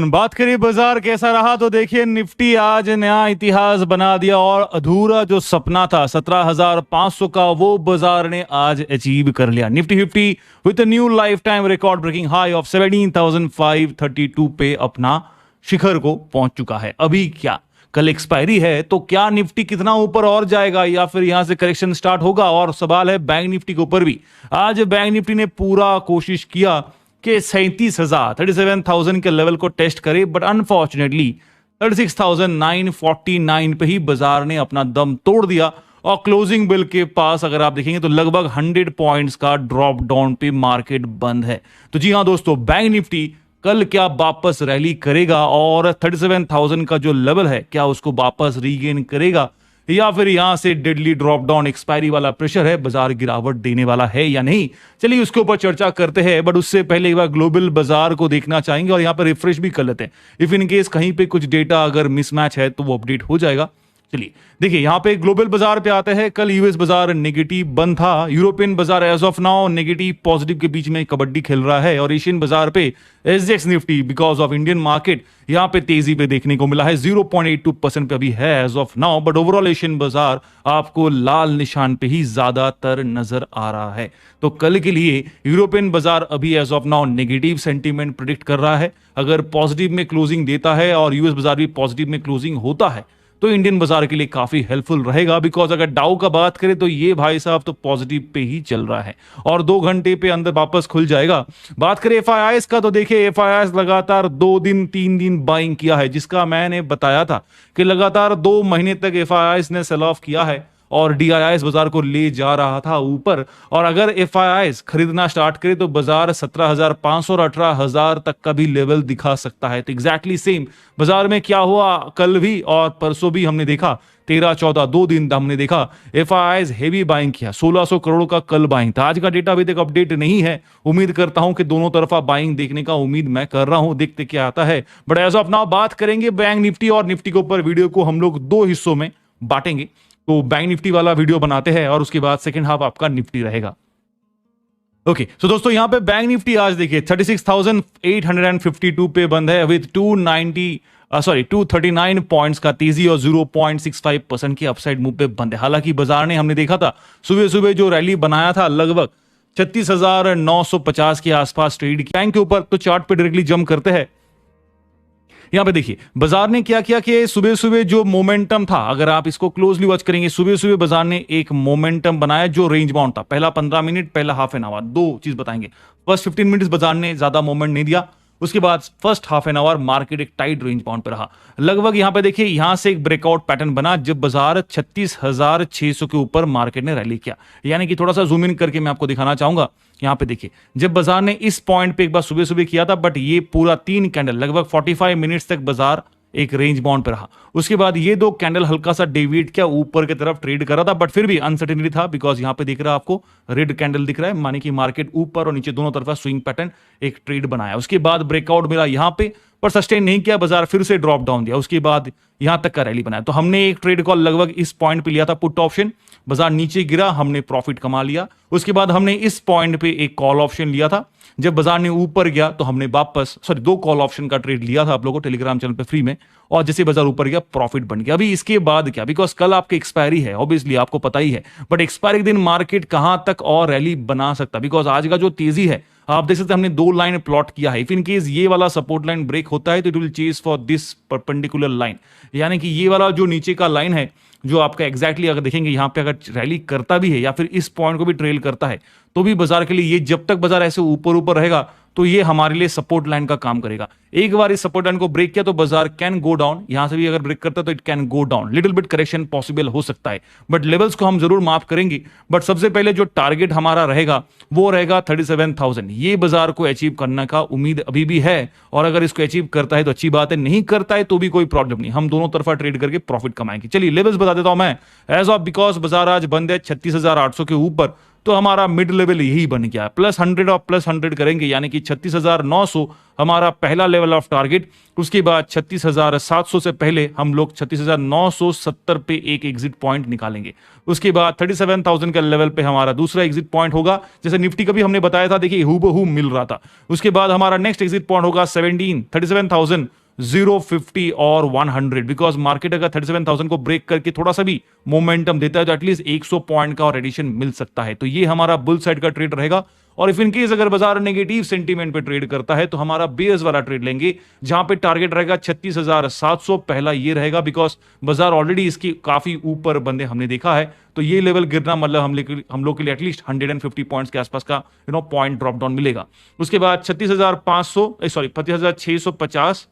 बात करिए बाजार कैसा रहा तो देखिए निफ्टी आज नया इतिहास बना दिया और अधूरा जो सपना था 17,500 का वो बाजार ने आज अचीव कर लिया। Nifty 50 with new lifetime record breaking high of 17,532 पे अपना शिखर को पहुंच चुका है। अभी क्या कल एक्सपायरी है तो क्या निफ्टी कितना ऊपर और जाएगा या फिर यहां से करेक्शन स्टार्ट होगा? और सवाल है बैंक निफ्टी के ऊपर भी। आज बैंक निफ्टी ने पूरा कोशिश किया कि 37,000 के लेवल को टेस्ट करे, बट अनफॉर्चुनेटली 36,949 पे ही बाजार ने अपना दम तोड़ दिया और क्लोजिंग बिल के पास अगर आप देखेंगे तो लगभग 100 पॉइंट्स का ड्रॉप डाउन पे मार्केट बंद है। तो जी हां दोस्तों, बैंक निफ्टी कल क्या वापस रैली करेगा और 37,000 का जो लेवल है क्या उसको वापस रीगेन करेगा या फिर यहां से डेडली ड्रॉप डाउन एक्सपायरी वाला प्रेशर है, बाजार गिरावट देने वाला है या नहीं? चलिए उसके ऊपर चर्चा करते हैं, बट उससे पहले एक बार ग्लोबल बाजार को देखना चाहेंगे और यहां पर रिफ्रेश भी कर लेते हैं। इफ इन केस कहीं पे कुछ डेटा अगर मिसमैच है तो वो अपडेट हो जाएगा। चलिए देखिए यहां पे ग्लोबल बाजार पे आते हैं। कल यूएस बाजार नेगेटिव बंद था, यूरोपियन बाजार as of now negative positive के बीच में कबड्डी खेल रहा है और एशियन बाजार पे SGX Nifty because of Indian market यहां पे तेजी पे देखने को मिला है, 0.82% पे अभी है as of now, but overall Asian बाजार आपको लाल निशान पे ही ज्यादातर नजर आ रहा है। तो कल के लिए यूरोपियन बाजार अभी as of now negative sentiment predict कर रहा है। अगर पॉजिटिव में क्लोजिंग देता है और यूएस बाजार भी पॉजिटिव में क्लोजिंग होता है तो इंडियन बाजार के लिए काफी हेल्पफुल रहेगा, बिकॉज अगर डाउ का बात करें तो ये भाई साहब तो पॉजिटिव पे ही चल रहा है और 2 घंटे पे अंदर वापस खुल जाएगा। बात करें एफआईआईस का तो देखिए एफआईआईस लगातार 2 दिन 3 दिन बाइंग किया है, जिसका मैंने बताया था कि लगातार 2 महीने तक एफआईआईस ने सेल ऑफ किया है और डीआईआईएस बाजार को ले जा रहा था ऊपर। और अगर एफआईआईस खरीदना स्टार्ट करे तो बाजार 17,500 और 18,000 तक का भी लेवल दिखा सकता है। तो एग्जैक्टली सेम बाजार में क्या हुआ कल भी और परसों भी हमने देखा, 13-14 2 दिन हमने देखा एफआईआईस हेवी बाइंग किया, 1600 करोड़ का कल बाइंग था। आज का डेटा अभी तक अपडेट नहीं है, उम्मीद करता हूं कि दोनों तरफा बाइंग देखने का उम्मीद मैं कर रहा हूं, देखते क्या आता है। बट एज ऑफ नाउ बात करेंगे बैंक निफ्टी और निफ्टी के ऊपर। वीडियो को हम लोग 2 हिस्सों में बांटेंगे, तो बैंक निफ्टी वाला वीडियो बनाते हैं और उसके बाद सेकंड हाफ आपका निफ्टी रहेगा। ओके सो दोस्तों यहाँ पे बैंक निफ्टी आज देखिए 36,852 पे बंद है विद 239 पॉइंट्स का तेजी और 0.65% की अपसाइड मूव पे बंद है। हालांकि बाजार ने हमने देखा था सुबह सुबह जो रैली बनाया था लगभग 36,950 के आसपास ट्रेड किया बैंक के ऊपर। तो चार्ट पे डायरेक्टली जंप करते हैं। यहां पे देखिए बाजार ने क्या किया कि सुबह सुबह जो मोमेंटम था, अगर आप इसको क्लोजली वॉच करेंगे, सुबह सुबह बाजार ने एक मोमेंटम बनाया जो रेंज बाउंड था। पहला 15 मिनट, पहला हाफ एन आवर, 2 चीज बताएंगे। फर्स्ट 15 मिनट बाजार ने ज्यादा मूवमेंट नहीं दिया, उसके बाद first half an hour market एक टाइट रेंज बाउंड पे रहा। लगभग यहां पे देखिए यहां से एक ब्रेकआउट पैटर्न बना जब बाजार 36,600 के ऊपर मार्केट ने रैली किया। यानी कि थोड़ा सा जूम इन करके मैं आपको दिखाना चाहूंगा। यहां पे देखिए जब बाजार ने इस पॉइंट पे एक बार सुबह सुबह किया था, बट ये पूरा 3 कैंडल लगभग 45 मिनट्स तक बाजार एक रेंज बाउंड पे रहा। उसके बाद ये 2 कैंडल हल्का सा डेविएट किया, ऊपर की तरफ ट्रेड कर रहा था, बट फिर भी अनसर्टेनिटी था बिकॉज यहां पे दिख रहा है आपको रेड कैंडल दिख रहा है, माने कि मार्केट ऊपर और नीचे दोनों तरफ स्विंग पैटर्न एक ट्रेड बनाया। उसके बाद ब्रेकआउट मिला यहां पे पर सस्टेन नहीं किया, बाजार फिर से ड्रॉप डाउन दिया, उसके बाद यहां तक का रैली बनाया। तो हमने एक ट्रेड कॉल लगभग इस पॉइंट पे लिया था पुट ऑप्शन, बाजार नीचे गिरा, हमने प्रॉफिट कमा लिया। उसके बाद हमने इस पॉइंट पे एक कॉल ऑप्शन लिया था, जब बाजार ने ऊपर गया तो हमने वापस 2 कॉल ऑप्शन का ट्रेड लिया था आप लोगों को टेलीग्राम चैनल पे फ्री में, और जैसे बाजार ऊपर गया प्रॉफिट बन गया। अभी इसके बाद क्या, बिकॉज कल आपके एक्सपायरी है, ऑब्वियसली आपको पता ही है, बट एक्सपायरी के दिन मार्केट कहां तक और रैली बना सकता, बिकॉज आज का जो तेजी है आप देख सकते हैं हमने 2 लाइन प्लॉट किया है। इफ इन केस ये वाला सपोर्ट लाइन ब्रेक होता है तो it will chase for this perpendicular line, यानी कि ये वाला जो नीचे का लाइन है जो आपका एग्जैक्टली अगर देखेंगे यहां पे अगर रैली करता भी है या फिर इस पॉइंट को भी ट्रेल करता है तो भी बाजार के लिए ये जब तक बाजार ऐसे ऊपर ऊपर रहेगा तो ये हमारे लिए सपोर्ट लाइन का काम करेगा। एक बार इस सपोर्ट लाइन को ब्रेक किया तो बाजार कैन गो डाउन, यहां से भी अगर ब्रेक करता है तो it can go down, little bit correction possible हो सकता है, बट लेवल्स को हम जरूर माफ करेंगे। बट सबसे पहले जो टारगेट हमारा रहेगा वो रहेगा 37,000। ये बाजार को अचीव करने का उम्मीद अभी भी है, और अगर इसको अचीव करता है तो अच्छी बात है, नहीं करता है तो भी कोई प्रॉब्लम नहीं, हम दोनों तरफा ट्रेड करके प्रॉफिट कमाएंगे। चलिए लेवल्स बता देता हूं मैं एज ऑफ, बिकॉज बाजार आज बंद है 36,800 के ऊपर, तो हमारा मिड लेवल यही बन गया, +100 और +100 करेंगे यानी कि 36,900 हमारा पहला लेवल ऑफ टारगेट। उसके बाद 36,700 से पहले हम लोग 36,970 पे एक एग्जिट पॉइंट निकालेंगे। उसके बाद 37,000 का लेवल पे हमारा दूसरा एग्जिट पॉइंट होगा, जैसे निफ्टी का भी हमने बताया था, देखिए हूबहू मिल रहा था। उसके बाद हमारा नेक्स्ट एग्जिट पॉइंट होगा 37,050 और 100, बिकॉज मार्केट अगर 37,000 को ब्रेक करके थोड़ा सा भी मोमेंटम देता है तो एटलीस्ट 100 पॉइंट का और एडिशन मिल सकता है। तो ये हमारा बुल साइड का ट्रेड रहेगा। और इफ इन केस अगर बाजार नेगेटिव सेंटीमेंट पे ट्रेड करता है तो हमारा बेयर्स वाला ट्रेड लेंगे, जहां पे टारगेट रहेगा 36,700, पहला ये रहेगा, बिकॉज बाजार ऑलरेडी इसकी काफी ऊपर बंदे हमने देखा है। तो ये लेवल गिरना मतलब हम लोग के लिए एटलीस्ट 150 पॉइंट्स के आसपास का पॉइंट ड्रॉप डाउन मिलेगा। उसके बाद 36,650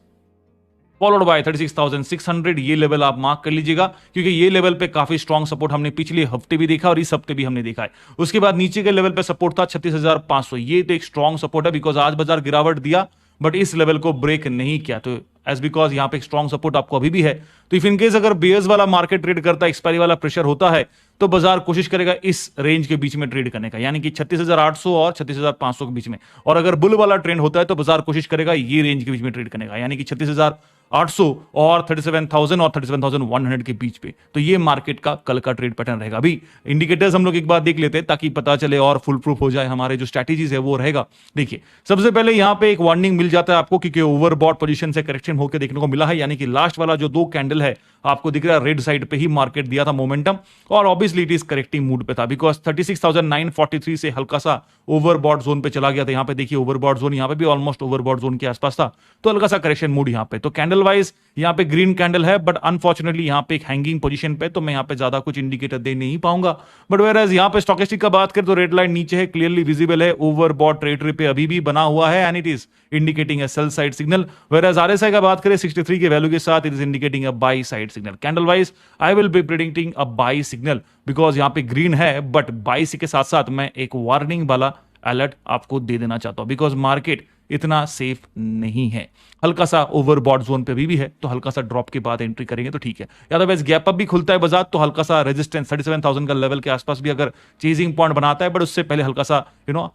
फॉलोड बाय 36,600, ये लेवल आप मार्क कर लीजिएगा, क्योंकि ये लेवल पे काफी स्ट्रॉन्ग सपोर्ट हमने पिछले हफ्ते भी देखा और इस हफ्ते भी हमने देखा है। उसके बाद नीचे के लेवल पे सपोर्ट था 36,500, ये तो एक स्ट्रॉन्ग सपोर्ट है, बिकॉज आज बाजार गिरावट दिया बट इस लेवल को ब्रेक नहीं किया, तो एज बिकॉज यहां पे एक स्ट्रॉन्ग सपोर्ट आपको अभी भी है। तो इफ इनकेस अगर बेयर्स वाला मार्केट ट्रेड करता है, एक्सपायरी वाला प्रेशर होता है, तो बाजार कोशिश करेगा इस रेंज के बीच में ट्रेड करने का, यानी कि 36,800 और 36,500 के बीच में। और अगर बुल वाला ट्रेंड होता है तो बाजार कोशिश करेगा ये रेंज के बीच में ट्रेड करने का, यानी कि 36,800 और 37,000 और 37,100 के बीच पे। तो ये मार्केट का कल का ट्रेड पैटर्न रहेगा। अभी इंडिकेटर्स हम लोग एक बार देख लेते हैं ताकि पता चले और फुल प्रूफ हो जाए हमारे जो स्ट्रैटेजीज है वो रहेगा। देखिए सबसे पहले यहां पे एक वार्निंग मिल जाता है आपको, क्योंकि ओवरबॉट पोजीशन से करेक्शन होकर देखने को मिला है, यानी कि लास्ट वाला जो 2 कैंडल है आपको दिख रहा है रेड साइड पे ही मार्केट दिया था मोमेंटम, और obviously it is correcting mood पे था, बिकॉज 36,943 से हल्का सा ओवरबॉट जोन पे चला गया था। यहां पे देखिए ओवरबॉट जोन, यहां पे भी ऑलमोस्ट ओवरबॉट जोन के आसपास था, तो हल्का सा करेक्शन मूड यहां पे। तो कैंडल वाइज यहां पे ग्रीन कैंडल है, बट अनफॉर्चुनेटली यहां पे एक हैंगिंग पोजीशन पे, तो मैं यहां पे ज्यादा कुछ इंडिकेटर दे नहीं पाऊंगा। बट वेयर यहां पे स्टॉकेस्टिक का बात करें तो रेड लाइन नीचे है, क्लियरली विजिबल है, ओवरबॉट टेरिटरी पे अभी भी बना हुआ है, and it is indicating a sell side signal. Where RSI का बात करें 63 के वैल्यू के साथ, it is indicating a buy side signal. Candle wise I will be predicting a buy signal, because यहां पे ग्रीन है, बट बाई के साथ साथ मैं एक वार्निंग वाला अलर्ट आपको दे देना चाहता हूं, बिकॉज मार्केट इतना सेफ नहीं है। हल्का सा ओवरबॉट जोन पे भी है, तो हल्का सा ड्रॉप के बाद एंट्री करेंगे तो ठीक है, या तो वैसे गैप अप भी खुलता है बाजार तो हल्का सा रेजिस्टेंस 37,000 का लेवल के आसपास भी अगर चेजिंग पॉइंट बनाता है, बट उससे पहले हल्का सा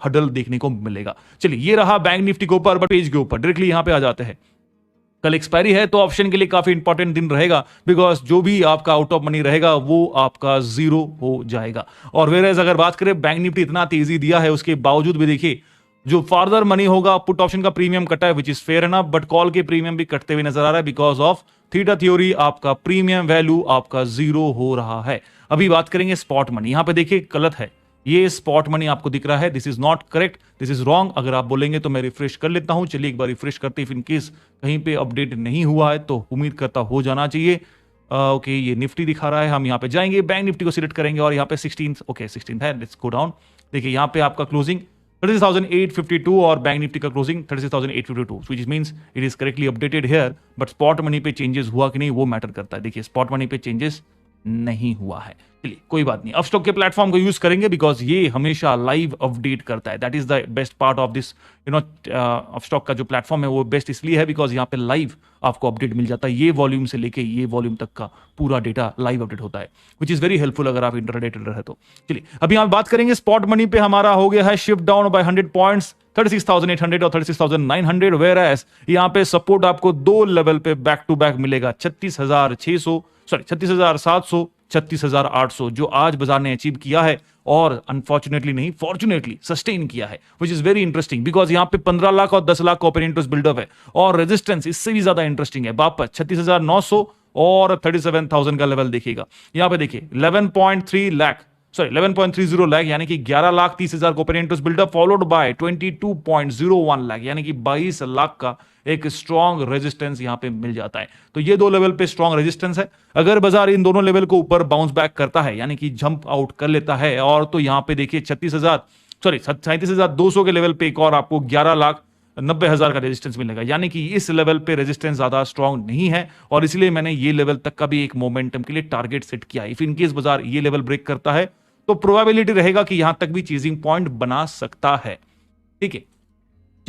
हडल देखने को मिलेगा। चलिए ये रहा बैंक निफ्टी के ऊपर, बट पेज के ऊपर डायरेक्टली यहां पे आ जाते हैं। कल एक्सपायरी है तो ऑप्शन के लिए काफी इंपॉर्टेंट दिन रहेगा, बिकॉज जो भी आपका आउट ऑफ मनी रहेगा वो आपका जीरो हो जाएगा। और वेयर अगर बात करें बैंक निफ्टी इतना तेजी दिया है, उसके बावजूद भी देखिए जो फार्दर मनी होगा, पुट ऑप्शन का प्रीमियम कटा है which is fair enough, but call के प्रीमियम भी कटते हुए नजर आ रहा है, बिकॉज ऑफ थीटा थ्योरी आपका प्रीमियम वैल्यू आपका जीरो हो रहा है। अभी बात करेंगे स्पॉट मनी, यहां पे देखिए गलत है, ये स्पॉट मनी आपको दिख रहा है, this is not correct, this is wrong. अगर आप बोलेंगे तो मैं रिफ्रेश कर लेता हूं, चलिए एक बार रिफ्रेश करते, इफ इन केस कहीं पे अपडेट नहीं हुआ है तो उम्मीद करता हो जाना चाहिए। ओके ये निफ्टी दिखा रहा है, हम यहाँ पे जाएंगे, बैंक निफ्टी को सिलेक्ट करेंगे और यहाँ पे 16 है, लेट्स गो डाउन। देखिए यहाँ पे आपका क्लोजिंग 36,852 और बैंक निफ्टी का closing 36,852, which means it is correctly updated here, but spot money पे चेंजेस हुआ कि नहीं वो मैटर करता है। देखिए स्पॉट मनी पे चेंजेस नहीं हुआ है, चलिए कोई बात नहीं। अपस्टॉक के प्लेटफॉर्म को यूज करेंगे, बिकॉज ये हमेशा लाइव अपडेट करता है, that is the best part of this Upstox का जो प्लेटफॉर्म है वो बेस्ट इसलिए है बिकॉज यहाँ पे लाइव आपको अपडेट मिल जाता है, ये वॉल्यूम से लेके ये वॉल्यूम तक का पूरा डेटा लाइव अपडेट होता है, विच इज वेरी हेल्पफुल अगर आप इंटरडे ट्रेडर है तो। चलिए अभी आप बात करेंगे स्पॉट मनी पे, हमारा हो गया है शिफ्ट डाउन बाय 100 पॉइंट्स 36,800 और 36,900, वेयर एज यहाँ पे सपोर्ट आपको 2 लेवल पे बैक टू बैक मिलेगा, 36,700 36,800, जो आज बाजार ने अचीव किया है और अनफॉर्चुनेटली नहीं फॉर्चुनेटली सस्टेन किया है, which is very interesting, because यहां पे 15 लाख और 10 लाख का ओपन इंटरेस्ट बिल्डअप है, और रेजिस्टेंस इससे भी ज्यादा इंटरेस्टिंग है, वापस 36,900 और 37,000 का लेवल देखिएगा। यहां पे देखिए 11.30 लाख यानी कि 11,30,000 का open interest buildup, followed by 22.01 lakh यानी कि 22 लाख का एक स्ट्रॉन्ग रेजिस्टेंस यहां पे मिल जाता है। तो ये 2 लेवल पे स्ट्रॉन्ग रेजिस्टेंस है। अगर बाजार इन दोनों लेवल को ऊपर बाउंस बैक करता है, यानी कि जंप आउट कर लेता है, और तो यहां पे देखिए 37,200 के लेवल पे एक और आपको 11,90,000 का रेजिस्टेंस मिलेगा, यानी कि इस लेवल पे रेजिस्टेंस ज्यादा स्ट्रॉन्ग नहीं है, और इसलिए मैंने ये लेवल तक का भी एक मोमेंटम के लिए टारगेट सेट किया। इफ इन केस बाजार ये लेवल ब्रेक करता है तो प्रोबेबिलिटी रहेगा कि यहां तक भी चेजिंग पॉइंट बना सकता है, ठीक है।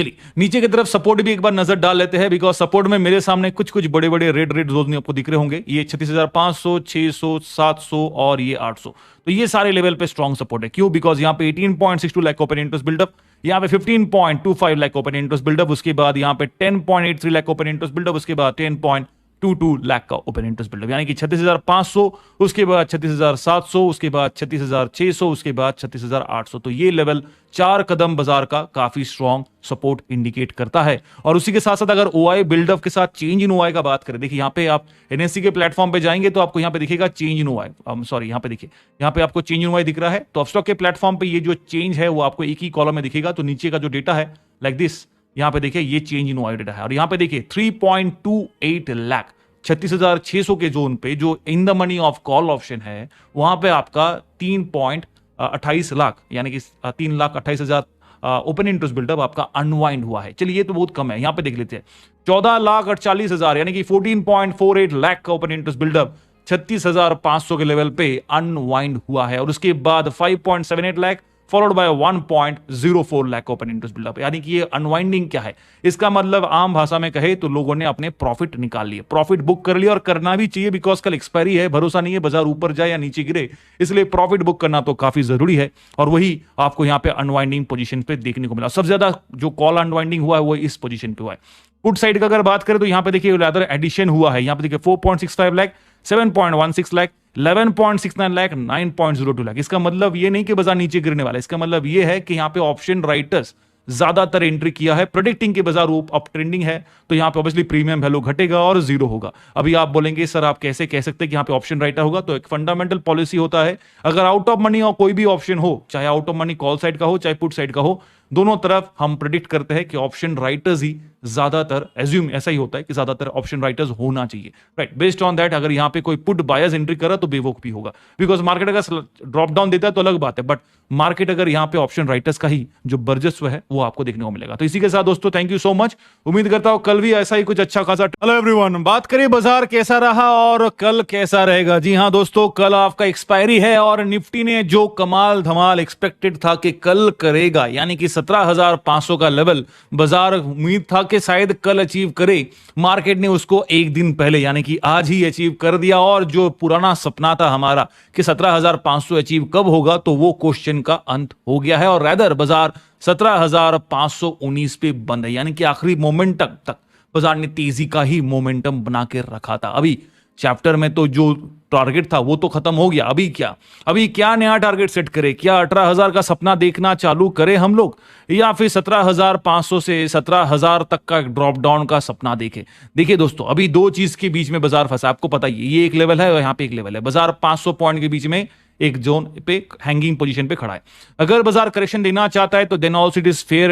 चलिए नीचे की तरफ सपोर्ट भी एक बार नजर डाल लेते हैं, बिकॉज सपोर्ट में मेरे सामने कुछ कुछ बड़े बड़े रेड जोन आपको दिख रहे होंगे। ये 36,500, 600, 700 और ये 800। तो ये सारे लेवल पे स्ट्रॉन्ग सपोर्ट है। क्यों? बिकॉज यहाँ पे 18.62 लाख ओपन इंटरेस्ट बिल्डअप, यहाँ पे 15.25 लाख ओपन इंटरेस्ट बिल्डअप, उसके बाद यहाँ पे 10.83 लाख ओपन इंटरेस्ट बिल्डअप, उसके बाद 10.22 लाख का ओपन इंटरेस्ट बिल्डअप, यानी कि 36,500, उसके बाद 36,700, उसके बाद 36,600, उसके बाद 36,800। तो ये लेवल 4 कदम बाजार का काफी स्ट्रॉन्ग सपोर्ट इंडिकेट करता है। और उसी के साथ साथ अगर ओआई बिल्डअप के साथ चेंज इन ओआई का बात करें, देखिए यहाँ पे आप एनएससी के प्लेटफॉर्म पे जाएंगे तो आपको यहाँ पे दिखेगा चेंज इन ओआई, सॉरी यहाँ पे देखिए, यहाँ पे आपको चेंज इन ओआई दिख रहा है। तो अपस्टॉक के प्लेटफॉर्म पे ये जो चेंज है वो आपको एक ही कॉलम में दिखेगा। तो नीचे का जो डेटा है लाइक दिस, यहाँ पे देखिए ये चेंज इन ओआई डेटा है। और यहाँ पे देखिए 3.28 लाख, 36,600 के जोन पे जो in the money of call option है, वहां पे आपका 3.28 लाख यानी कि 3,28,000 ओपन इंटरेस्ट बिल्डअप आपका अनवाइंड हुआ है। चलिए ये तो बहुत कम है। यहां पे देख लेते हैं 14,48,000 यानी कि 14.48 लाख का ओपन इंटरेस्ट बिल्डअप 36,500 के लेवल पे अनवाइंड हुआ है। और उसके बाद 5.78 lakh followed by 1.04 lakh open interest buildup, यानी कि ये अनवाइंडिंग क्या है? इसका मतलब आम भाषा में कहे तो लोगों ने अपने प्रॉफिट निकाल लिए, प्रॉफिट बुक कर लिया। और करना भी चाहिए, बिकॉज कल एक्सपायरी है, भरोसा नहीं है बाजार ऊपर जाए या नीचे गिरे, इसलिए प्रॉफिट बुक करना तो काफी जरूरी है। और वही आपको यहाँ पे अनवाइंडिंग पोजीशन पे देखने को मिला। सबसे ज्यादा जो कॉल अनवाइंडिंग हुआ है वो इस पोजीशन पे हुआ है। पुट साइड का अगर बात करें तो यहाँ पे देखिए लेदर एडिशन हुआ है। यहाँ पे देखिए 4.65 लाख, 7.16 लाख, 11.69 लाख, 9.02 लाख। इसका मतलब ये नहीं कि बाजार नीचे गिरने वाला है, इसका मतलब ये है कि यहाँ पे ऑप्शन राइटर्स ज्यादातर एंट्री किया है, प्रेडिक्टिंग के बाजार अप ट्रेंडिंग है। तो यहाँ पे ऑब्वियसली प्रीमियम वैल्यू घटेगा और जीरो होगा। अभी आप बोलेंगे सर आप कैसे कह सकते हैं कि यहाँ पे ऑप्शन राइटर होगा? तो एक फंडामेंटल पॉलिसी होता है, अगर आउट ऑफ मनी और कोई भी ऑप्शन हो, चाहे out of money call side का हो चाहे पुट साइड का हो, दोनों तरफ हम प्रेडिक्ट करते हैं कि ऑप्शन राइटर्स ही ज्यादातर, एज्यूम ऐसा ही होता है कि ज्यादातर ऑप्शन राइटर्स होना चाहिए, राइट। बेस्ड ऑन दैट अगर यहाँ पे कोई पुट बायर्स एंट्री करा तो बेवकूफी होगा, बिकॉज मार्केट अगर ड्रॉप डाउन देता है तो अलग बात है, बट मार्केट अगर यहाँ पे ऑप्शन राइटर्स का ही जो वर्चस्व है वो आपको देखने को मिलेगा। तो इसी के साथ दोस्तों थैंक यू सो मच, उम्मीद करता हूं कल भी ऐसा ही कुछ अच्छा खासा। हेलो एवरीवन, बात करें बाजार कैसा रहा और कल कैसा रहेगा। जी हाँ दोस्तों, कल आपका एक्सपायरी है और निफ्टी ने जो कमाल धमाल एक्सपेक्टेड था कि कल करेगा, यानी कि 17,500 का लेवल बाजार उम्मीद था कि शायद कल अचीव करे, मार्केट ने उसको एक दिन पहले यानी कि आज ही अचीव कर दिया। और जो पुराना सपना था हमारा कि 17,500 अचीव कब होगा, तो वो क्वेश्चन का अंत हो गया है। और रैदर बाजार 17,519 पे बंद है, यानी कि आखिरी मोमेंटम तक बाजार ने तेजी का ही मोमेंटम बना के रखा था। अभी चैप्टर में तो जो टारगेट था वो तो खत्म हो गया। अभी क्या नया टारगेट सेट करें? क्या 18,000 का सपना देखना चालू करें हम लोग, या फिर 17,500 से 17,000 तक का ड्रॉप डाउन का सपना देखें? देखिए दोस्तों, अभी दो चीज के बीच में बाजार फंसा, आपको पता ही है, ये एक लेवल है और यहाँ पे एक लेवल है। बाजार 500 पॉइंट के बीच में एक जोन पे हैंगिंग पोजीशन पे खड़ा है। अगर बाजार करेक्शन देना चाहता है तो then also it is fair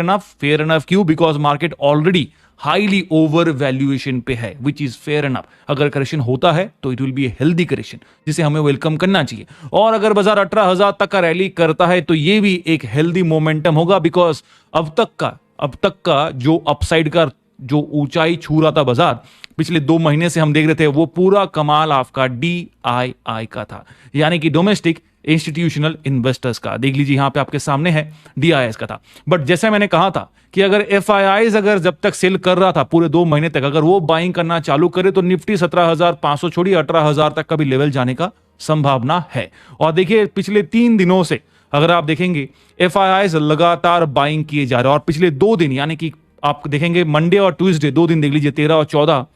enough. क्यों? Because market already highly over valuation पे है, विच इज फेयर इनफ। अगर करेक्शन होता है तो it will be a healthy correction, जिसे हमें वेलकम करना चाहिए। और अगर बाजार 18,000 तक का रैली करता है तो ये भी एक हेल्दी मोमेंटम होगा, बिकॉज अब तक का जो अपसाइड का जो ऊंचाई छू रहा था बाजार पिछले 2 महीने से हम देख रहे थे, वो पूरा कमाल आपका DII का था, यानी कि डोमेस्टिक इंस्टीट्यूशनल इन्वेस्टर्स का। देख लीजिए यहां पे आपके सामने है, DIIs का था। बट जैसे मैंने कहा था कि अगर FIIs अगर जब तक सेल कर रहा था पूरे 2 महीने तक, अगर वो बाइंग करना चालू करे तो निफ्टी 17,500 छोड़िए 18,000 तक का भी लेवल जाने का संभावना है। और देखिए पिछले 3 दिनों से अगर आप देखेंगे FIIs लगातार बाइंग किए जा रहे हैं। और पिछले 2 दिन यानी कि आप देखेंगे मंडे और ट्यूसडे 2 दिन देख लीजिए, 13 और 14,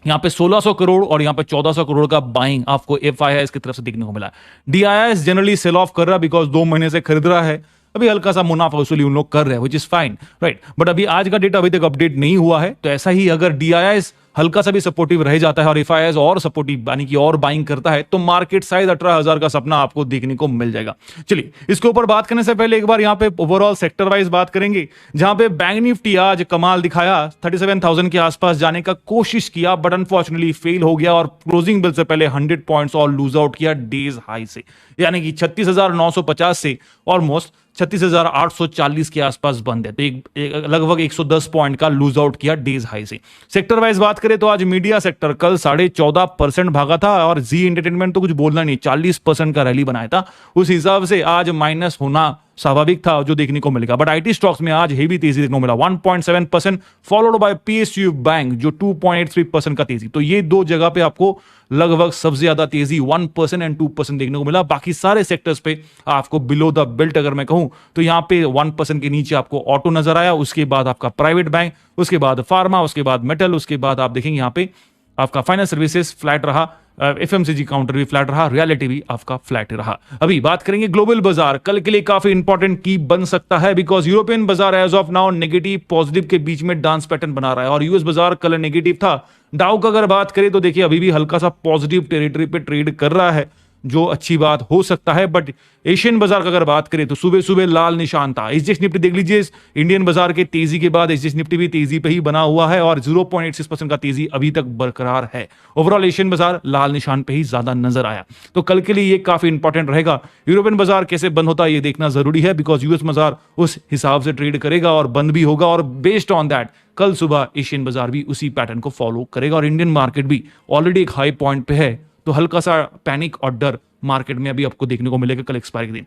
यहां पे 1600 करोड़ और यहां पे 1400 करोड़ का बाइंग आपको FIIs की तरफ से देखने को मिला। DIIs जनरली सेल ऑफ कर रहा है बिकॉज 2 महीने से खरीद रहा है, अभी हल्का सा मुनाफा वसूली उन लोग कर रहे हैं, which is fine, right. But अभी आज का डेटा अभी तक अपडेट नहीं हुआ है, तो ऐसा ही अगर DIIs हल्का सा भी सपोर्टिव रह जाता है और FIIs और सपोर्टिव यानी कि और बाइंग करता है, तो मार्केट साइज 18,000 का सपना आपको देखने को मिल जाएगा। चलिए इसके ऊपर बात करने से पहले एक बार यहाँ पे ओवरऑल सेक्टर वाइज बात करेंगे, जहां पे बैंक निफ्टी आज कमाल दिखाया, 37,000 के आसपास जाने का कोशिश किया, बट अनफॉर्चुनेटली फेल हो गया और क्लोजिंग बिल से पहले 100 पॉइंट्स और लूज आउट किया डेज हाई से, यानी कि 36,950 से ऑलमोस्ट 36,840 के आसपास बंद है। तो लगभग 110 पॉइंट का लूज आउट किया डेज हाई से। सेक्टर वाइज बात करें तो आज मीडिया सेक्टर कल 14.5% भागा था और जी एंटरटेनमेंट तो कुछ बोलना नहीं, 40% का रैली बनाया था। उस हिसाब से आज माइनस होना स्वाभाविक था जो देखने को मिलेगा। बट आईटी स्टॉक्स में आज हेवी तेजी देखने को मिला, 1.7%, फॉलोड बाय पीएसयू बैंक जो 2.83% का तेजी। तो ये दो जगह पे आपको लगभग सबसे ज्यादा तेजी 1% एंड 2% देखने को मिला। बाकी सारे सेक्टर्स पे आपको बिलो द बेल्ट अगर मैं कहूं तो यहां पे 1% के नीचे आपको ऑटो नजर आया, उसके बाद आपका प्राइवेट बैंक, उसके बाद फार्मा, उसके बाद मेटल, उसके बाद आप देखेंगे यहां पे आपका फाइनेंस सर्विसेज फ्लैट रहा, एफएमसीजी काउंटर भी फ्लैट रहा, रियलिटी भी आपका फ्लैट रहा। अभी बात करेंगे ग्लोबल बाजार, कल के लिए काफी इंपॉर्टेंट की बन सकता है बिकॉज यूरोपियन बाजार as of now negative positive के बीच में डांस पैटर्न बना रहा है और यूएस बाजार कल नेगेटिव था। डाउ का अगर बात करें तो देखिए अभी भी हल्का सा पॉजिटिव टेरिटरी पे ट्रेड कर रहा है, जो अच्छी बात हो सकता है। बट एशियन बाजार का अगर बात करें तो सुबह सुबह लाल निशान था। एसजीएक्स निफ्टी देख लीजिए, इंडियन बाजार के तेजी के बाद एसजीएक्स निफ्टी भी तेजी पे ही बना हुआ है और 0.86% का तेजी अभी तक बरकरार है। ओवरऑल एशियन बाजार लाल निशान पे ही ज्यादा नजर आया। तो कल के लिए ये काफी इंपॉर्टेंट रहेगा। यूरोपियन बाजार कैसे बंद होता है ये देखना जरूरी है बिकॉज यूएस बाजार उस हिसाब से ट्रेड करेगा और बंद भी होगा और बेस्ड ऑन दैट कल सुबह एशियन बाजार भी उसी पैटर्न को फॉलो करेगा और इंडियन मार्केट भी ऑलरेडी एक हाई पॉइंट पे है, तो हल्का सा पैनिक और डर मार्केट में अभी आपको देखने को मिलेगा कल एक्सपायरी के दिन।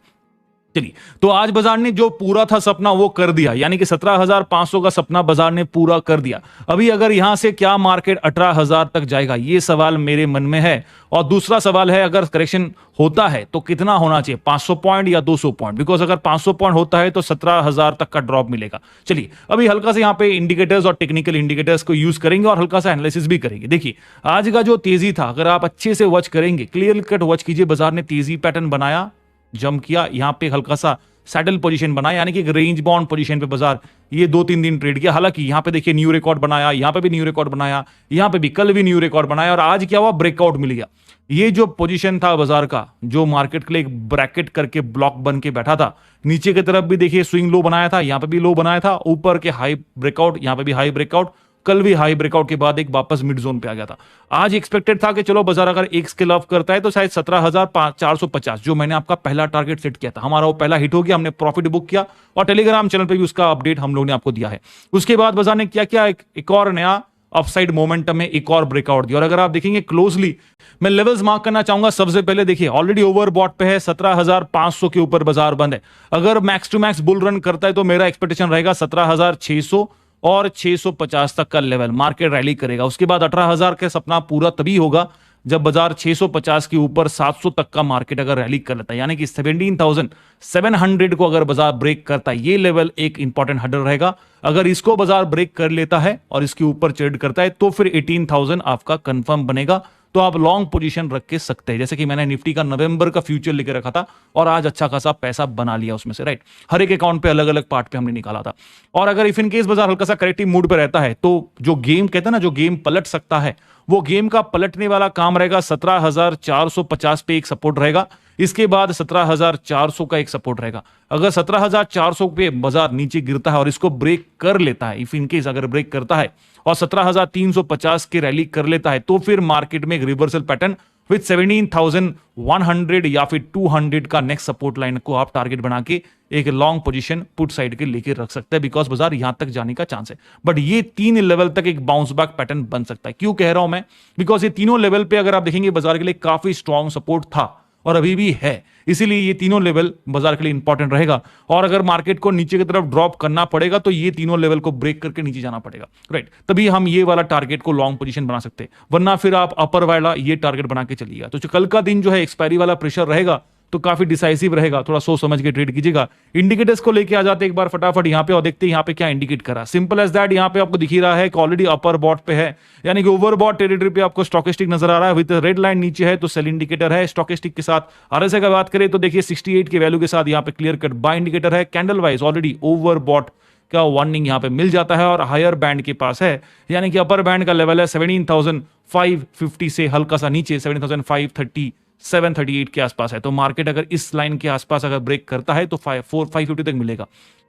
चलिए, तो आज बाजार ने जो पूरा था सपना वो कर दिया, यानी कि 17,500 का सपना बाजार ने पूरा कर दिया। अभी अगर यहां से क्या मार्केट 18,000 तक जाएगा ये सवाल मेरे मन में है। और दूसरा सवाल है अगर करेक्शन होता है तो कितना होना चाहिए, 500 पॉइंट या 200 पॉइंट, बिकॉज अगर 500 पॉइंट होता है तो 17,000 तक का ड्रॉप मिलेगा। चलिए अभी हल्का से यहां पे इंडिकेटर्स और टेक्निकल इंडिकेटर्स को यूज करेंगे और हल्का सा एनालिसिस भी करेंगे। देखिए आज का जो तेजी था अगर आप अच्छे से वॉच करेंगे, क्लियर कट वॉच कीजिए, बाजार ने तेजी पैटर्न बनाया, जंप किया, यहां पे हल्का सा सैडल पोजीशन बनाया, यानी कि एक रेंज बाउंड पोजीशन पे बाजार ये 2-3 दिन ट्रेड किया। हालांकि यहां पे देखिए न्यू रिकॉर्ड बनाया, यहां पे भी न्यू रिकॉर्ड बनाया, यहां पे भी कल भी न्यू रिकॉर्ड बनाया और आज क्या हुआ, ब्रेकआउट मिल गया। ये जो पोजीशन था बाजार का, जो मार्केट के लिए एक ब्रैकेट करके ब्लॉक बन के बैठा था, नीचे की तरफ भी देखिए स्विंग लो बनाया था, यहां पे भी लो बनाया था, ऊपर के हाई ब्रेकआउट, यहां पे भी हाई ब्रेकआउट, कल भी हाई ब्रेकआउट के बाद एक वापस मिड जोन पे आ गया था। आज एक्सपेक्टेड था कि चलो बाजार अगर एक स्केल ऑफ करता है तो शायद 17,450 जो मैंने आपका पहला टारगेट सेट किया था, हमारा वो पहला हिट हो गया, हमने प्रॉफिट बुक किया और टेलीग्राम चैनल पे भी उसका अपडेट हम लोग ने आपको दिया है। उसके बाद बाजार ने क्या किया, एक और नया अपसाइड मोमेंटम में एक और ब्रेकआउट दिया और अगर आप देखेंगे क्लोजली, मैं लेवल्स मार्क करना चाहूंगा। सबसे पहले देखिए ऑलरेडी ओवरबॉट पे है, 17,500 के ऊपर बाजार बंद है। अगर max to max bull run करता है तो मेरा एक्सपेक्टेशन रहेगा 17,600 और 650 तक का लेवल मार्केट रैली करेगा। उसके बाद 18,000 का सपना पूरा तभी होगा जब बाजार 650 के ऊपर 700 तक का मार्केट अगर रैली कर लेता है, यानी कि 17,700 को अगर बाजार ब्रेक करता है, ये लेवल एक इंपॉर्टेंट हर्डल रहेगा। अगर इसको बाजार ब्रेक कर लेता है और इसके ऊपर ट्रेड करता है तो फिर 18,000 आपका कंफर्म बनेगा, तो आप लॉन्ग पोजीशन रख के सकते हैं। जैसे कि मैंने निफ्टी का नवंबर का फ्यूचर लेके रखा था और आज अच्छा खासा पैसा बना लिया उसमें से, राइट। हर एक अकाउंट पे अलग अलग पार्ट पे हमने निकाला था। और अगर इफ इन केस बाजार हल्का सा करेक्टिव मूड पे रहता है तो जो गेम कहते हैं ना, जो गेम पलट सकता है, वो गेम का पलटने वाला काम रहेगा। 17,450 पे एक सपोर्ट रहेगा, इसके बाद 17,400 का एक सपोर्ट रहेगा। अगर 17,400 पे बाजार नीचे गिरता है और इसको ब्रेक कर लेता है, इफ इन केस अगर ब्रेक करता है और 17,350 की रैली कर लेता है तो फिर मार्केट में एक रिवर्सल पैटर्न विद 17,100 या फिर 200 का नेक्स्ट सपोर्ट लाइन को आप टारगेट बना के एक लॉन्ग पोजीशन पुट साइड के लेके रख सकते हैं, बिकॉज बाजार यहां तक जाने का चांस है। बट ये 3 लेवल तक एक बाउंस बैक पैटर्न बन सकता है। क्यों कह रहा हूं मैं, बिकॉज ये तीनों लेवल पे अगर आप देखेंगे बाजार के लिए काफी स्ट्रॉन्ग सपोर्ट था और अभी भी है, इसीलिए ये तीनों लेवल बाजार के लिए इंपॉर्टेंट रहेगा। और अगर मार्केट को नीचे की तरफ ड्रॉप करना पड़ेगा तो ये तीनों लेवल को ब्रेक करके नीचे जाना पड़ेगा, राइट। तभी हम ये वाला टारगेट को लॉन्ग पोजीशन बना सकते हैं, वरना फिर आप अपर वाला ये टारगेट बना के चलिएगा। तो जो कल का दिन जो है एक्सपायरी वाला प्रेशर रहेगा तो काफी डिसाइसिव रहेगा, थोड़ा सोच समझ के ट्रेड कीजिएगा। इंडिकेटर्स को लेके आ जाते एक बार फटाफट यहां पे और देखते हैं यहां पे क्या इंडिकेट करा। सिंपल एज दैट, यहां पे आपको दिख ही रहा है कि ऑलरेडी अपर बॉट पे है, यानी कि ओवरबॉट टेरिटरी पे आपको स्टॉकेस्टिक नजर आ रहा है विद रेड लाइन नीचे है तो सेल इंडिकेटर है। स्टॉकेस्टिक के साथ आरएसआई का बात करें तो देखिए 68 के वैल्यू के साथ यहां पे क्लियर कट बाय इंडिकेटर है। कैंडल वाइज ऑलरेडी ओवरबॉट का वार्निंग यहां पे मिल जाता है और हायर बैंड के पास है, यानी कि अपर बैंड का लेवल है 17,550 से हल्का सा नीचे 17,530 738 के आसपास है। तो मार्केट अगर इस लाइन के आसपास अगर ब्रेक करता है तो 550 तक मिलेगा।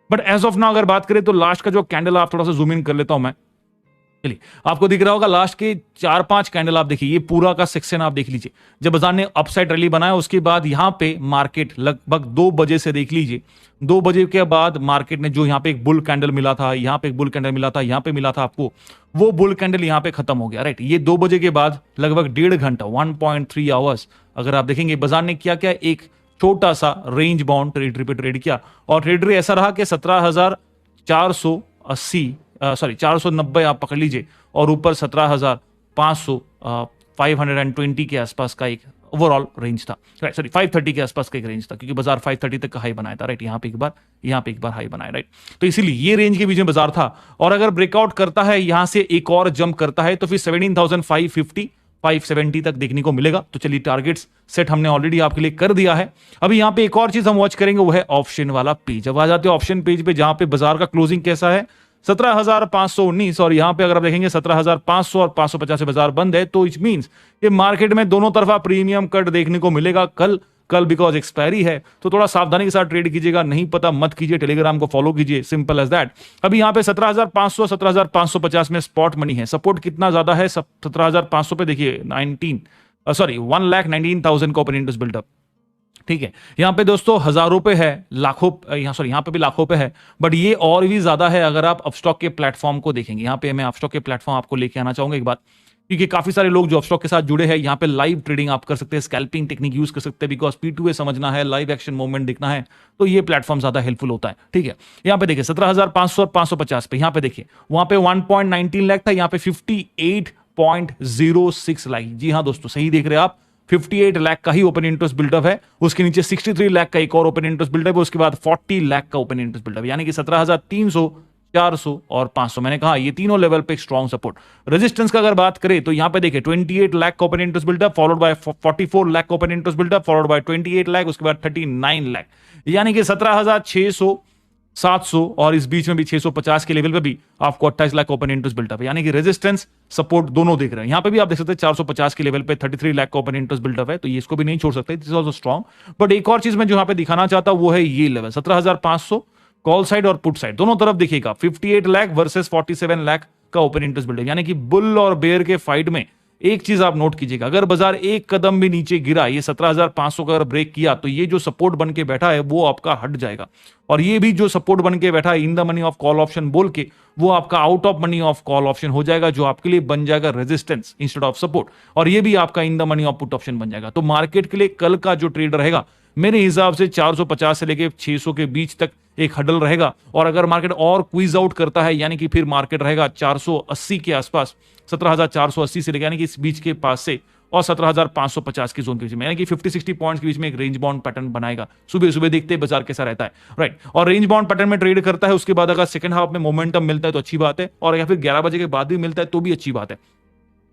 बट एज ऑफ नाउ अगर बात करें तो लास्ट का जो कैंडल, आप थोड़ा सा जूम इन कर लेता हूं मैं, चलिए आपको दिख रहा होगा लास्ट के 4-5 कैंडल आप देखिए, ये पूरा का सेक्शन आप देख लीजिए। जब बाजार ने अपसाइड रैली बनाया उसके बाद यहां पे मार्केट लगभग 2 बजे से देख लीजिए, 2 बजे के बाद मार्केट ने जो यहां पे एक बुल कैंडल मिला था, यहां पे एक बुल कैंडल मिला था, यहां पे मिला था आपको, वो बुल कैंडल यहां पे खत्म हो गया, राइट। ये 2 बजे के बाद लगभग 1.5 घंटा 1.3 आवर्स अगर आप देखेंगे बाजार ने क्या क्या एक छोटा सा रेंज बाउंड टेरिटरी पे ट्रेड किया और टेरिटरी ऐसा रहा कि 17,480 सॉरी 490 आप पकड़ लीजिए और ऊपर 17,500 520 के आसपास का एक ओवरऑल रेंज था, राइट, सॉरी 530 के आसपास का एक रेंज था, क्योंकि बाजार 530 तक का हाई बनाया था, राइट, यहाँ पे एक बार हाई बनाया, राइट। तो इसीलिए ये रेंज के बीच में बाजार था और अगर ब्रेकआउट करता है यहां से एक और जंप करता है तो फिर 17,550 570 तक देखने को मिलेगा। तो चलिए टारगेट्स सेट हमने ऑलरेडी आपके लिए कर दिया है। अभी यहां पे एक और चीज हम वॉच करेंगे, वो है ऑप्शन वाला पेज। अब आ जाते हैं ऑप्शन पेज पे, जहां पे बाजार का क्लोजिंग कैसा है, 17,519 और यहां पे अगर आप देखेंगे 17,500 और 550 से बाजार बंद है। तो इट मींस ये मार्केट में दोनों तरफा प्रीमियम कट देखने को मिलेगा कल बिकॉज एक्सपायरी है, तो थोड़ा सावधानी के साथ ट्रेड कीजिएगा, नहीं पता मत कीजिए, टेलीग्राम को फॉलो कीजिए, सिंपल एज दैट। अभी यहां पे 17,500 17,550 में स्पॉट मनी है। सपोर्ट कितना ज्यादा है 17,500 पे, देखिए 1,19,000 का ओपन इंटरेस्ट बिल्डअप, ठीक है। यहां पे दोस्तों हजारों पे है, लाखों, यहां पे भी लाखों पे है, बट ये और भी ज्यादा है अगर आप अपस्टॉक के प्लेटफॉर्म को देखेंगे। यहां पे मैं अपस्टॉक के प्लेटफॉर्म आपको लेके आना चाहूंगा एक बात, क्योंकि काफी सारे लोग जो अपस्टॉक के साथ जुड़े हैं, यहां पे लाइव ट्रेडिंग आप कर सकते हैं, स्कैल्पिंग टेक्निक यूज कर सकते हैं, बिकॉज P2A समझना है, लाइव एक्शन मूवमेंट दिखना है, तो ये प्लेटफॉर्म ज्यादा हेल्पफुल होता है, ठीक है। यहां पे देखिए 17,500 और 550 पे, यहां पे देखिए वहां पे 1.19 लाख था, यहां पे 58.06 लाख। जी हां दोस्तों, सही देख रहे हैं आप, 58 लाख का ही ओपन इंटरेस्ट बिल्डअप है। उसके नीचे 63 लाख का एक और ओपन इंटरेस्ट बिल्डअप है, उसके बाद 40 लाख का ओपन इंटरेस्ट बिल्डअप, यानी कि 17,300 400 और 500। मैंने कहा ये तीनों लेवल पे स्ट्रॉन्ग सपोर्ट। रेजिस्टेंस का अगर बात करें तो यहां पे देखिए 28 लाख का open interest buildup, followed by 44 lakh का open interest buildup, followed by 28 lakh, उसके बाद 39 लाख, यानी कि 17,600 700 और इस बीच में भी 650 के लेवल पे भी आपको 28 लाख ओपन इंटरेस्ट बिल्डअप है, यानी कि रेजिस्टेंस सपोर्ट दोनों देख रहे हैं। यहां पे भी आप देख सकते हैं 450 के लेवल पे 33 लाख का ओपन इंटरेस्ट बिल्डअप है, तो ये इसको भी नहीं छोड़ सकते, this is also strong. But एक और चीज मैं जो यहां पे दिखाना चाहता हूं वो है ये लेवल 17,500 कॉल साइड और पुट साइड दोनों तरफ देखिएगा, 58 लाख वर्सेस 47 लाख का ओपन इंटरेस्ट बिल्डअप, यानी कि बुल और बेयर के फाइट में एक चीज आप नोट कीजिएगा, अगर बाजार एक कदम भी नीचे गिरा, ये 17,500 का अगर ब्रेक किया, तो ये जो सपोर्ट बन के बैठा है वो आपका हट जाएगा, और ये भी जो सपोर्ट बन के बैठा है in the money of call option बोल के, वो आपका out of money of call option हो जाएगा, जो आपके लिए बन जाएगा रेजिस्टेंस इंस्टेड ऑफ सपोर्ट, और ये भी आपका in the money of put option बन जाएगा। तो मार्केट के लिए कल का जो ट्रेड रहेगा मेरे हिसाब से 450 से लेके 600 के बीच तक एक हडल रहेगा, और अगर मार्केट और क्वीज आउट करता है, यानी कि फिर मार्केट रहेगा 480 के आसपास, 17,480 से लेकर, यानी कि इस बीच के पास से, और 17,550 के जोन के बीच में, यानी कि 50-60 पॉइंट्स के बीच में एक रेंज बाउंड पैटर्न बनाएगा। सुबह सुबह देखते हैं बाजार कैसा रहता है, राइट, और रेंज बाउंड पैटर्न में ट्रेड करता है, उसके बाद अगर सेकंड हाफ में मोमेंटम मिलता है तो अच्छी बात है, और या फिर 11 बजे के बाद भी मिलता है तो भी अच्छी बात है,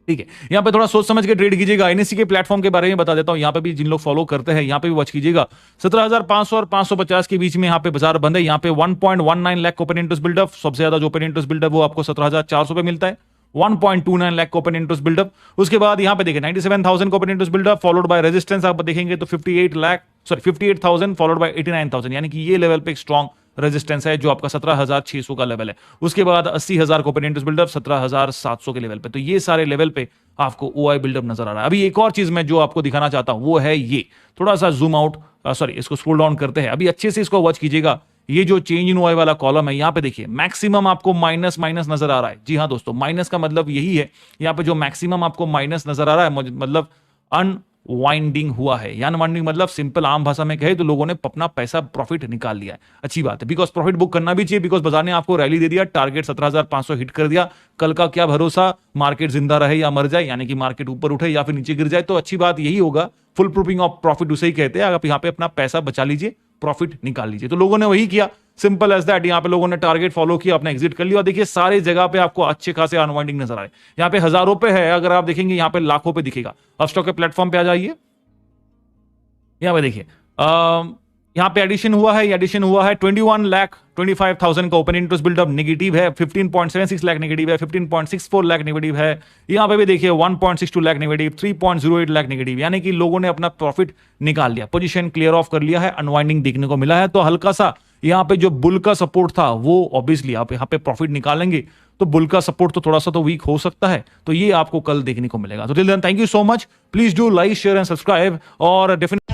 ठीक है। यहां पे थोड़ा सोच समझ के ट्रेड कीजिएगा। एनएससी के प्लेटफॉर्म के बारे में बता देता हूं, यहां पे भी जिन लोग फॉलो करते हैं यहां पे भी वॉच कीजिएगा। 17,500 और 550 के बीच में यहां पे बाजार बंद है। यहां पे 1.19 लाख ओपन इंटरेस्ट बिल्डअप, सबसे ज्यादा जो ओपन इंटरेस्ट बिल्डअप वो आपको 17,400 पे मिलता है, 1.29 लाख ओपन इंटरेस्ट बिल्डअप। उसके बाद यहां पे देखिए 97,000 का open interest buildup, followed by resistance आप देखेंगे तो 58,000 फॉलोड बाय 89,000, यानी कि ये लेवल पे एक स्ट्रॉन्ग रेजिस्टेंस है जो आपका 17,600 का लेवल है। उसके बाद 80,000 का ओपन इंटरेस्ट बिल्डअप 17,700 के लेवल पे, तो ये सारे लेवल पे आपको ओआई बिल्डअप नजर आ रहा है। अभी एक और चीज मैं जो आपको दिखाना चाहता हूं वो है ये, थोड़ा सा जूम आउट, सॉरी इसको स्क्रॉल डाउन करते हैं, अभी अच्छे से इसको वॉच कीजिएगा। ये जो चेंज इन ओआई वाला कॉलम है, यहां पे देखिए मैक्सिमम आपको माइनस नजर आ रहा है। जी हां दोस्तों, माइनस का मतलब यही है, यहां पे जो मैक्सिमम आपको माइनस नजर आ रहा है मतलब अनवाइंडिंग हुआ है। या अनवाइंडिंग मतलब सिंपल आम भाषा में कहे तो लोगों ने अपना पैसा प्रॉफिट निकाल लिया है। अच्छी बात है, बिकॉज प्रॉफिट बुक करना भी चाहिए, बिकॉज बाजार ने आपको रैली दे दिया, टारगेट 17,500 हिट कर दिया। कल का क्या भरोसा, मार्केट जिंदा रहे या मर जाए, यानी कि मार्केट ऊपर उठे या फिर नीचे गिर जाए, तो अच्छी बात यही होगा। फुल प्रूफिंग ऑफ प्रॉफिट उसे ही कहते हैं, आप यहां पे अपना पैसा बचा लीजिए, प्रॉफिट निकाल लीजिए। तो लोगों ने वही किया, सिंपल एज दैट। यहां पे लोगों ने टारगेट फॉलो किया, अपना एग्जिट कर लिया, और देखिए सारे जगह पे आपको अच्छे खासे अनवाइंडिंग नजर आए। यहां पे हजारों पे है, अगर आप देखेंगे यहां पे लाखों पे दिखेगा। अपस्टॉक के प्लेटफॉर्म पे आ जाइए, यहां पे देखिए यहां पे एडिशन हुआ है, 21,25,000 का ओपन इंटरेस्ट बिल्डअप नेगेटिव है, 15.76 लाख नेगेटिव है, 15.64 लाख नेगेटिव है। यहां पे भी देखिए 1.62 लाख नेगेटिव, 3.08 लाख नेगेटिव, यानी कि लोगों ने अपना प्रॉफिट निकाल लिया, पोजीशन क्लियर ऑफ कर लिया है, अनवाइंडिंग देखने को मिला है। तो हल्का सा यहां पे जो बुल का सपोर्ट था वो ऑब्वियसली आप यहां पे प्रॉफिट निकालेंगे तो बुल का सपोर्ट तो थोड़ा सा तो वीक हो सकता है, तो ये आपको कल देखने को मिलेगा। तो till then thank you so much, please do like share and subscribe, और डेफिनेटली